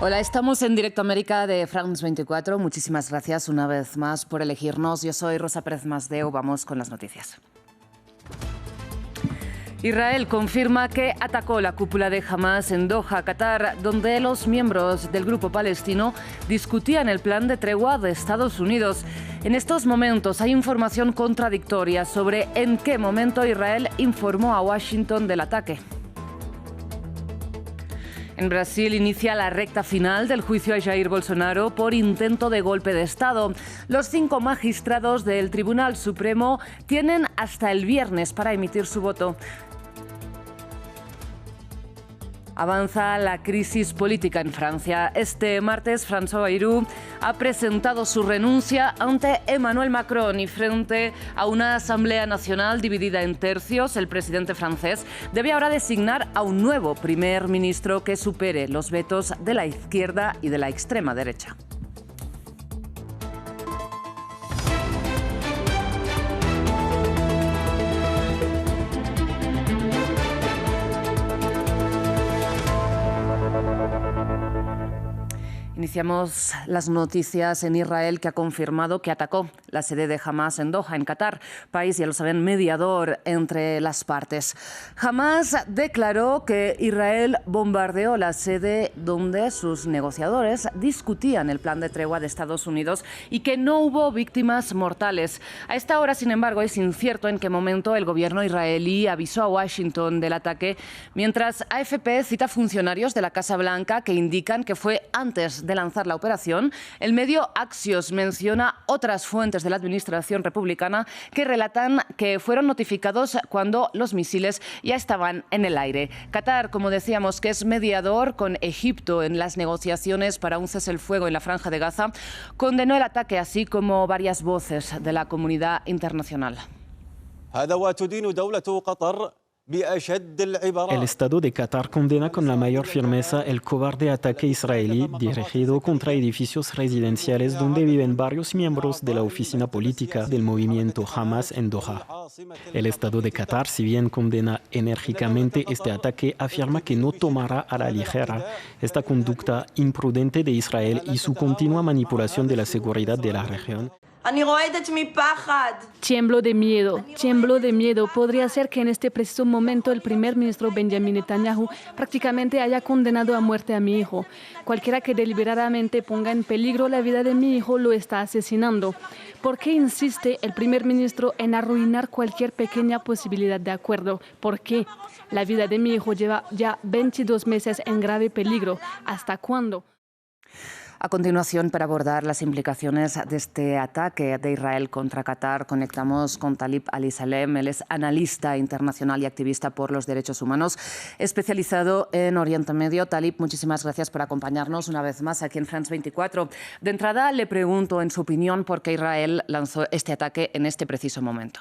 Hola, estamos en Directo América de France 24. Muchísimas gracias una vez más por elegirnos. Yo soy Rosa Pérez Masdeu. Vamos con las noticias. Israel confirma que atacó la cúpula de Hamas en Doha, Qatar, donde los miembros del grupo palestino discutían el plan de tregua de Estados Unidos. En estos momentos hay información contradictoria sobre en qué momento Israel informó a Washington del ataque. En Brasil inicia la recta final del juicio a Jair Bolsonaro por intento de golpe de Estado. Los 5 magistrados del Tribunal Supremo tienen hasta el viernes para emitir su voto. Avanza la crisis política en Francia. Este martes, François Bayrou ha presentado su renuncia ante Emmanuel Macron y frente a una Asamblea Nacional dividida en tercios, el presidente francés debe ahora designar a un nuevo primer ministro que supere los vetos de la izquierda y de la extrema derecha. Iniciamos las noticias en Israel, que ha confirmado que atacó la sede de Hamas en Doha, en Qatar, país, ya lo saben, mediador entre las partes. Hamas declaró que Israel bombardeó la sede donde sus negociadores discutían el plan de tregua de Estados Unidos y que no hubo víctimas mortales. A esta hora, sin embargo, es incierto en qué momento el gobierno israelí avisó a Washington del ataque, mientras AFP cita funcionarios de la Casa Blanca que indican que fue antes de lanzar la operación. El medio Axios menciona otras fuentes de la administración republicana que relatan que fueron notificados cuando los misiles ya estaban en el aire. Qatar, como decíamos, que es mediador con Egipto en las negociaciones para un cese el fuego en la Franja de Gaza, condenó el ataque, así como varias voces de la comunidad internacional. El Estado de Qatar condena con la mayor firmeza el cobarde ataque israelí dirigido contra edificios residenciales donde viven varios miembros de la oficina política del movimiento Hamas en Doha. El Estado de Qatar, si bien condena enérgicamente este ataque, afirma que no tomará a la ligera esta conducta imprudente de Israel y su continua manipulación de la seguridad de la región. Tiemblo de miedo. Podría ser que en este preciso momento el primer ministro Benjamin Netanyahu prácticamente haya condenado a muerte a mi hijo. Cualquiera que deliberadamente ponga en peligro la vida de mi hijo lo está asesinando. ¿Por qué insiste el primer ministro en arruinar cualquier pequeña posibilidad de acuerdo? ¿Por qué? La vida de mi hijo lleva ya 22 meses en grave peligro. ¿Hasta cuándo? A continuación, para abordar las implicaciones de este ataque de Israel contra Qatar, conectamos con Talib Ali-Salem. Él es analista internacional y activista por los derechos humanos, especializado en Oriente Medio. Talib, muchísimas gracias por acompañarnos una vez más aquí en France 24. De entrada, le pregunto, en su opinión, por qué Israel lanzó este ataque en este preciso momento.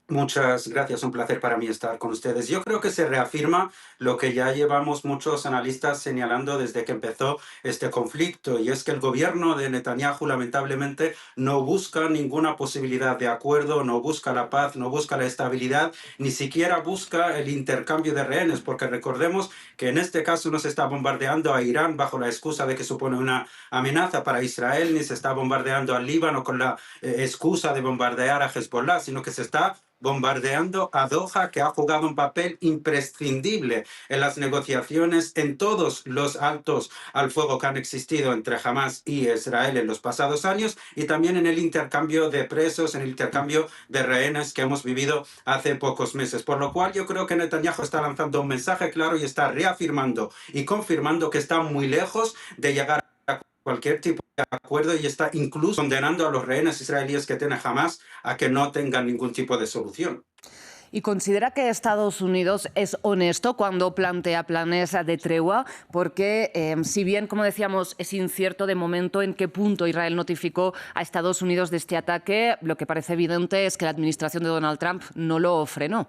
Muchas gracias, un placer para mí estar con ustedes. Yo creo que se reafirma lo que ya llevamos muchos analistas señalando desde que empezó este conflicto, y es que el gobierno de Netanyahu lamentablemente no busca ninguna posibilidad de acuerdo, no busca la paz, no busca la estabilidad, ni siquiera busca el intercambio de rehenes, porque recordemos que en este caso no se está bombardeando a Irán bajo la excusa de que supone una amenaza para Israel, ni se está bombardeando al Líbano con la excusa de bombardear a Hezbollah, sino que se está bombardeando a Doha, que ha jugado un papel imprescindible en las negociaciones, en todos los altos al fuego que han existido entre Hamas y Israel en los pasados años, y también en el intercambio de presos, en el intercambio de rehenes que hemos vivido hace pocos meses. Por lo cual yo creo que Netanyahu está lanzando un mensaje claro y está reafirmando y confirmando que está muy lejos de llegar a cualquier tipo de acuerdo, y está incluso condenando a los rehenes israelíes que tiene Hamas a que no tengan ningún tipo de solución. ¿Y considera que Estados Unidos es honesto cuando plantea planes de tregua? Porque si bien, como decíamos, es incierto de momento en qué punto Israel notificó a Estados Unidos de este ataque, lo que parece evidente es que la administración de Donald Trump no lo frenó.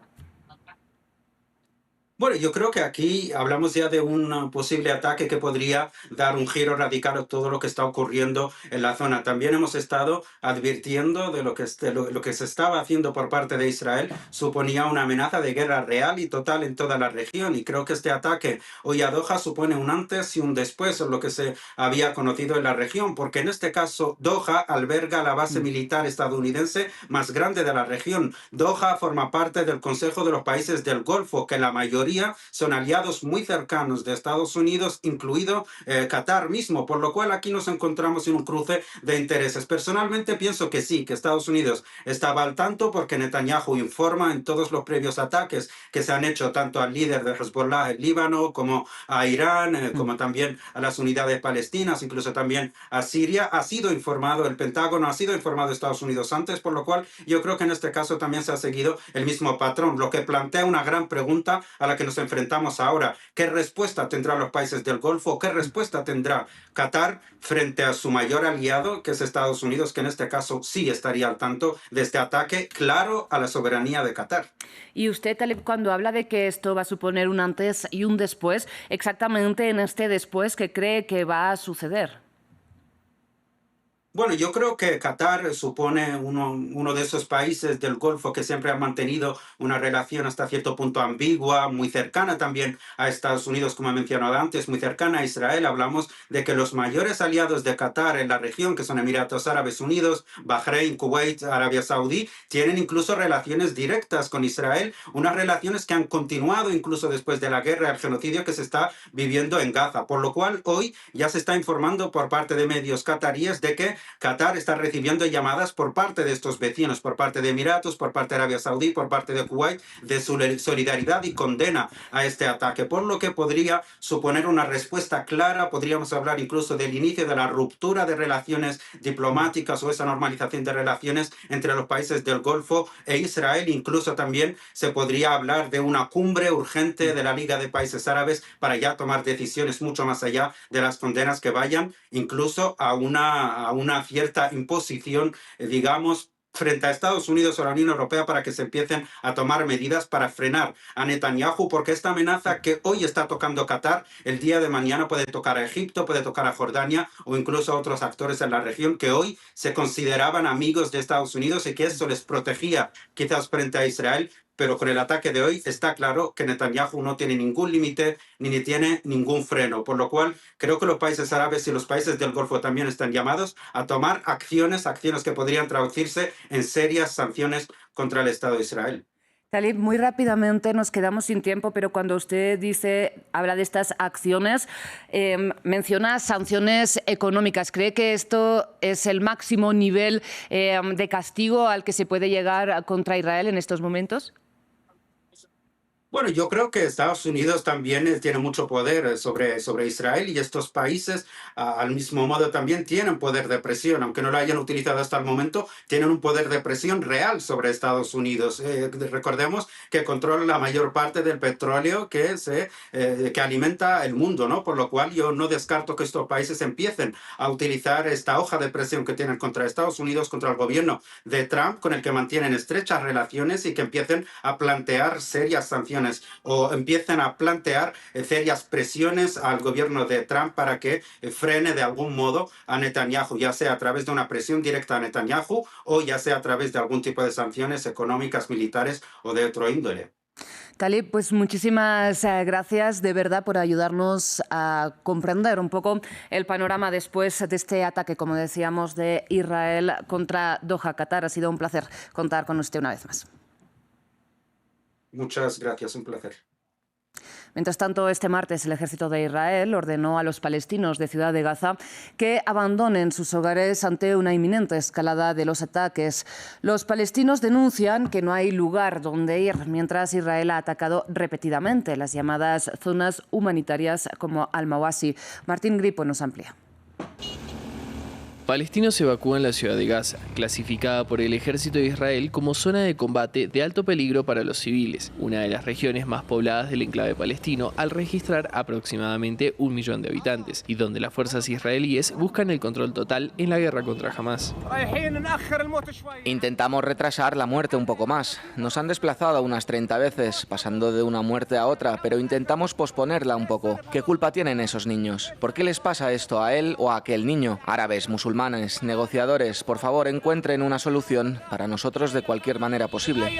Bueno, yo creo que aquí hablamos ya de un posible ataque que podría dar un giro radical a todo lo que está ocurriendo en la zona. También hemos estado advirtiendo de lo que se estaba haciendo por parte de Israel suponía una amenaza de guerra real y total en toda la región. Y creo que este ataque hoy a Doha supone un antes y un después en lo que se había conocido en la región, porque en este caso Doha alberga la base militar estadounidense más grande de la región. Doha forma parte del Consejo de los Países del Golfo, que la mayoría son aliados muy cercanos de Estados Unidos, incluido Qatar mismo, por lo cual aquí nos encontramos en un cruce de intereses. Personalmente pienso que sí, que Estados Unidos estaba al tanto porque Netanyahu informa en todos los previos ataques que se han hecho tanto al líder de Hezbollah en Líbano como a Irán, como también a las unidades palestinas, incluso también a Siria. Ha sido informado, el Pentágono ha sido informado de Estados Unidos antes, por lo cual yo creo que en este caso también se ha seguido el mismo patrón, lo que plantea una gran pregunta a la que nos enfrentamos ahora. ¿Qué respuesta tendrán los países del Golfo? ¿Qué respuesta tendrá Qatar frente a su mayor aliado, que es Estados Unidos, que en este caso sí estaría al tanto de este ataque claro a la soberanía de Qatar? Y usted, Taleb, cuando habla de que esto va a suponer un antes y un después, exactamente en este después, ¿qué cree que va a suceder? Bueno, yo creo que Qatar supone uno de esos países del Golfo que siempre han mantenido una relación hasta cierto punto ambigua, muy cercana también a Estados Unidos, como he mencionado antes, muy cercana a Israel. Hablamos de que los mayores aliados de Qatar en la región, que son Emiratos Árabes Unidos, Bahrein, Kuwait, Arabia Saudí, tienen incluso relaciones directas con Israel, unas relaciones que han continuado incluso después de la guerra, el genocidio que se está viviendo en Gaza. Por lo cual, hoy ya se está informando por parte de medios qataríes de que Qatar está recibiendo llamadas por parte de estos vecinos, por parte de Emiratos, por parte de Arabia Saudí, por parte de Kuwait, de su solidaridad y condena a este ataque, por lo que podría suponer una respuesta clara. Podríamos hablar incluso del inicio de la ruptura de relaciones diplomáticas o esa normalización de relaciones entre los países del Golfo e Israel. Incluso también se podría hablar de una cumbre urgente de la Liga de Países Árabes para ya tomar decisiones mucho más allá de las condenas que vayan incluso a una cierta imposición, digamos, frente a Estados Unidos o la Unión Europea para que se empiecen a tomar medidas para frenar a Netanyahu, porque esta amenaza que hoy está tocando Qatar, el día de mañana puede tocar a Egipto, puede tocar a Jordania o incluso a otros actores en la región que hoy se consideraban amigos de Estados Unidos y que eso les protegía quizás frente a Israel. Pero con el ataque de hoy está claro que Netanyahu no tiene ningún límite ni tiene ningún freno, por lo cual creo que los países árabes y los países del Golfo también están llamados a tomar acciones que podrían traducirse en serias sanciones contra el Estado de Israel. Talib, muy rápidamente, nos quedamos sin tiempo, pero cuando usted habla de estas acciones, menciona sanciones económicas. ¿Cree que esto es el máximo nivel de castigo al que se puede llegar contra Israel en estos momentos? Bueno, yo creo que Estados Unidos también tiene mucho poder sobre Israel y estos países al mismo modo también tienen poder de presión, aunque no lo hayan utilizado hasta el momento, tienen un poder de presión real sobre Estados Unidos. Recordemos que controla la mayor parte del petróleo que alimenta el mundo, ¿no? Por lo cual yo no descarto que estos países empiecen a utilizar esta hoja de presión que tienen contra Estados Unidos, contra el gobierno de Trump, con el que mantienen estrechas relaciones y que empiecen a plantear serias sanciones o empiecen a plantear serias presiones al gobierno de Trump para que frene de algún modo a Netanyahu, ya sea a través de una presión directa a Netanyahu o ya sea a través de algún tipo de sanciones económicas, militares o de otro índole. Talib, pues muchísimas gracias de verdad por ayudarnos a comprender un poco el panorama después de este ataque, como decíamos, de Israel contra Doha, Qatar. Ha sido un placer contar con usted una vez más. Muchas gracias, un placer. Mientras tanto, este martes el ejército de Israel ordenó a los palestinos de Ciudad de Gaza que abandonen sus hogares ante una inminente escalada de los ataques. Los palestinos denuncian que no hay lugar donde ir, mientras Israel ha atacado repetidamente las llamadas zonas humanitarias como Al-Mawasi. Martín Gripo nos amplía. Palestinos evacúan la ciudad de Gaza, clasificada por el ejército de Israel como zona de combate de alto peligro para los civiles, una de las regiones más pobladas del enclave palestino al registrar aproximadamente 1 millón de habitantes, y donde las fuerzas israelíes buscan el control total en la guerra contra Hamás. Intentamos retrasar la muerte un poco más. Nos han desplazado unas 30 veces, pasando de una muerte a otra, pero intentamos posponerla un poco. ¿Qué culpa tienen esos niños? ¿Por qué les pasa esto a él o a aquel niño? Árabes, musulmanes, negociadores, por favor encuentren una solución para nosotros de cualquier manera posible.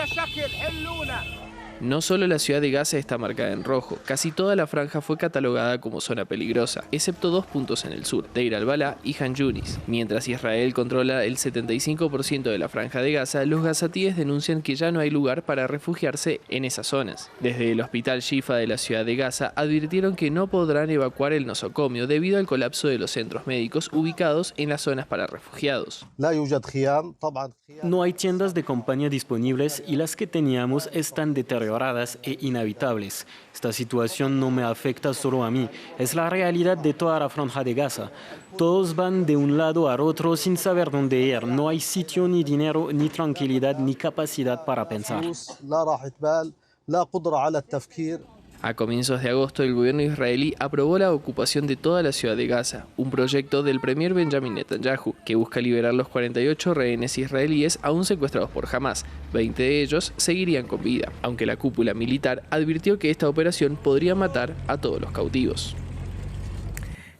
No solo la ciudad de Gaza está marcada en rojo, casi toda la franja fue catalogada como zona peligrosa, excepto 2 puntos en el sur, Deir al-Balá y Han Yunis. Mientras Israel controla el 75% de la franja de Gaza, los gazatíes denuncian que ya no hay lugar para refugiarse en esas zonas. Desde el hospital Shifa de la ciudad de Gaza advirtieron que no podrán evacuar el nosocomio debido al colapso de los centros médicos ubicados en las zonas para refugiados. No hay tiendas de campaña disponibles y las que teníamos están deterioradas e inhabitables. Esta situación no me afecta solo a mí, es la realidad de toda la franja de Gaza. Todos van de un lado al otro sin saber dónde ir. No hay sitio, ni dinero, ni tranquilidad, ni capacidad para pensar. A comienzos de agosto, el gobierno israelí aprobó la ocupación de toda la ciudad de Gaza, un proyecto del premier Benjamin Netanyahu, que busca liberar los 48 rehenes israelíes aún secuestrados por Hamás. 20 de ellos seguirían con vida, aunque la cúpula militar advirtió que esta operación podría matar a todos los cautivos.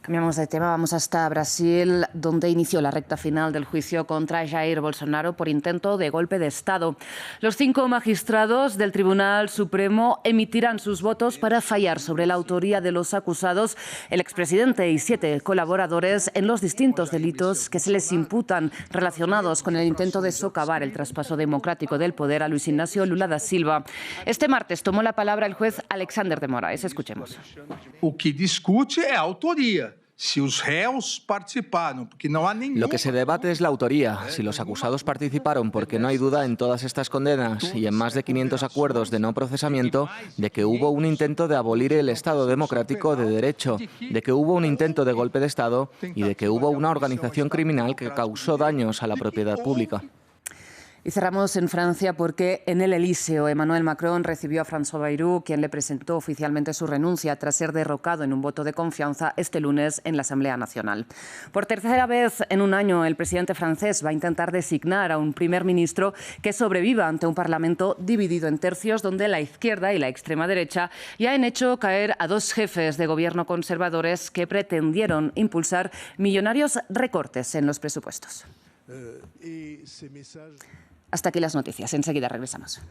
Cambiamos de tema, vamos hasta Brasil, donde inició la recta final del juicio contra Jair Bolsonaro por intento de golpe de Estado. Los 5 magistrados del Tribunal Supremo emitirán sus votos para fallar sobre la autoría de los acusados, el expresidente y 7 colaboradores, en los distintos delitos que se les imputan relacionados con el intento de socavar el traspaso democrático del poder a Luis Ignacio Lula da Silva. Este martes tomó la palabra el juez Alexander de Moraes. Escuchemos. O que discute é a autoria. Si los réus participaron, porque no hay ningún... Lo que se debate es la autoría, si los acusados participaron, porque no hay duda en todas estas condenas y en más de 500 acuerdos de no procesamiento de que hubo un intento de abolir el Estado democrático de derecho, de que hubo un intento de golpe de Estado y de que hubo una organización criminal que causó daños a la propiedad pública. Y cerramos en Francia porque en el Elíseo Emmanuel Macron recibió a François Bayrou, quien le presentó oficialmente su renuncia tras ser derrocado en un voto de confianza este lunes en la Asamblea Nacional. Por tercera vez en un año, el presidente francés va a intentar designar a un primer ministro que sobreviva ante un parlamento dividido en tercios, donde la izquierda y la extrema derecha ya han hecho caer a 2 jefes de gobierno conservadores que pretendieron impulsar millonarios recortes en los presupuestos. Hasta aquí las noticias. Enseguida regresamos.